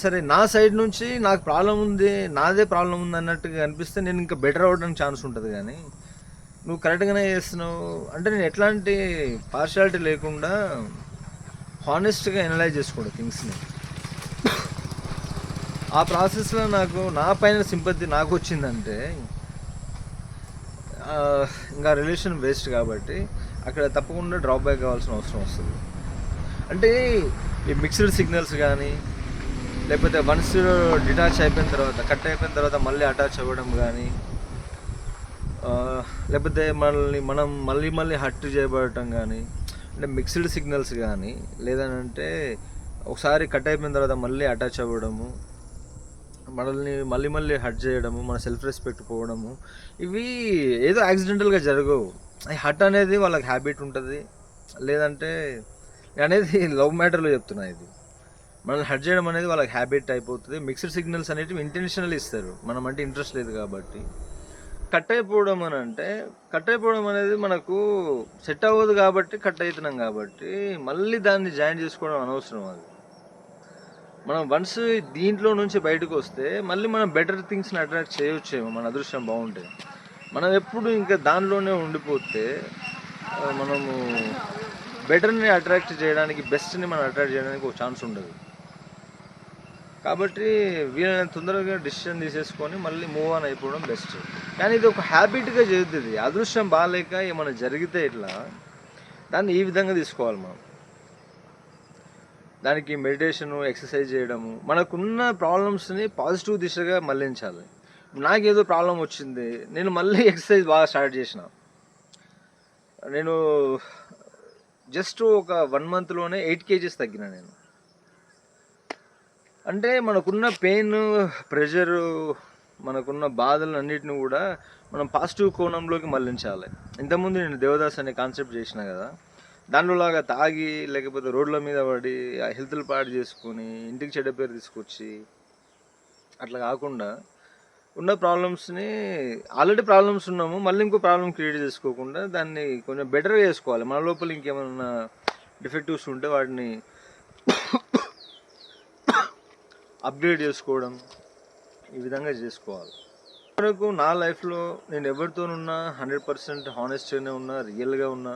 సరే నా సైడ్ నుంచి నాకు ప్రాబ్లం ఉంది, నాదే ప్రాబ్లం ఉంది అన్నట్టుగా అనిపిస్తే నేను ఇంకా బెటర్ అవ్వడానికి ఛాన్స్ ఉంటుంది. కానీ నువ్వు కరెక్ట్గానే చేస్తున్నావు అంటే నేను ఎట్లాంటి పార్షాలిటీ లేకుండా హానెస్ట్గా అనలైజ్ చేసుకోండి థింగ్స్ని. ఆ ప్రాసెస్లో నాకు నా పైన సింపతి నాకు వచ్చిందంటే ఇంకా రిలేషన్ వేస్ట్ కాబట్టి అక్కడ తప్పకుండా డ్రాప్ బ్యాక్ కావాల్సిన అవసరం వస్తుంది. అంటే ఈ మిక్స్డ్ సిగ్నల్స్ కానీ లేకపోతే వన్స్ డిటాచ్ అయిపోయిన తర్వాత కట్ అయిపోయిన తర్వాత మళ్ళీ అటాచ్ అవ్వడం కానీ లేకపోతే మనం మళ్ళీ హట్ చేయబడటం కానీ అంటే మిక్స్డ్ సిగ్నల్స్ కానీ లేదనంటే ఒకసారి కట్ అయిపోయిన తర్వాత మళ్ళీ అటాచ్ అవ్వడము, మనల్ని మళ్ళీ హట్ చేయడము, మన సెల్ఫ్ రెస్పెక్ట్ పోవడము, ఇవి ఏదో యాక్సిడెంటల్గా జరగవు. ఈ హట్ అనేది వాళ్ళకి హ్యాబిట్ ఉంటుంది. లేదంటే అనేది లవ్ మ్యాటర్లో చెప్తున్నా, ఇది మనల్ని హట్ చేయడం అనేది వాళ్ళకి హ్యాబిట్ అయిపోతుంది. మిక్స్డ్ సిగ్నల్స్ అనేటివి ఇంటెన్షనల్ ఇస్తారు, మనం అంటే ఇంట్రెస్ట్ లేదు కాబట్టి. కట్ అయిపోవడం అని అంటే కట్ అయిపోవడం అనేది మనకు సెట్ అవ్వదు కాబట్టి కట్ అవుతున్నాం కాబట్టి మళ్ళీ దాన్ని జాయిన్ చేసుకోవడం అనవసరం. అది మనం వన్స్ దీంట్లో నుంచి బయటకు వస్తే మళ్ళీ మనం బెటర్ థింగ్స్ని అట్రాక్ట్ చేయవచ్చేమో, మన అదృష్టం బాగుంటే. మనం ఎప్పుడు ఇంకా దానిలోనే ఉండిపోతే మనము బెటర్ని అట్రాక్ట్ చేయడానికి, బెస్ట్ని మనం అట్రాక్ట్ చేయడానికి ఒక ఛాన్స్ ఉండదు. కాబట్టి వీళ్ళని తొందరగా డిసిషన్ తీసేసుకొని మళ్ళీ మూవ్ ఆన్ అయిపోవడం బెస్ట్. కానీ ఇది ఒక హ్యాబిట్గా చేస్తుంది. అదృష్టం బాగాలేక ఏమైనా జరిగితే ఇట్లా దాన్ని ఈ విధంగా తీసుకోవాలి మనం. దానికి మెడిటేషను, ఎక్సర్సైజ్ చేయడము, మనకున్న ప్రాబ్లమ్స్ని పాజిటివ్ దిశగా మళ్ళించాలి. నాకేదో ప్రాబ్లం వచ్చింది, నేను మళ్ళీ ఎక్సర్సైజ్ బాగా స్టార్ట్ చేసిన. నేను జస్ట్ ఒక 1 monthలోనే 8 kgs తగ్గిన నేను. అంటే మనకున్న పెయిన్, ప్రెషరు, మనకున్న బాధలు అన్నిటిని కూడా మనం పాజిటివ్ కోణంలోకి మళ్ళించాలి. ఇంతకుముందు నేను దేవదాస్ అనే కాన్సెప్ట్ చేసిన కదా, దాంట్లోలాగా తాగి లేకపోతే రోడ్ల మీద పడి ఆ హెల్త్లు పాడు చేసుకొని ఇంటికి చెడ్డ పేరు తీసుకొచ్చి అట్లా కాకుండా ఉన్న ప్రాబ్లమ్స్ని, ఆల్రెడీ ప్రాబ్లమ్స్ ఉన్నాము మళ్ళీ ఇంకో ప్రాబ్లం క్రియేట్ చేసుకోకుండా దాన్ని కొంచెం బెటర్గా చేసుకోవాలి. మన లోపల ఇంకేమైనా డిఫెక్టివ్స్ ఉంటే వాటిని అప్గ్రేడ్ చేసుకోవడం, ఈ విధంగా చేసుకోవాలి. వరకు నా లైఫ్లో నేను ఎవరితోనున్నా 100% హానెస్ట్గానే ఉన్నా, రియల్గా ఉన్నా.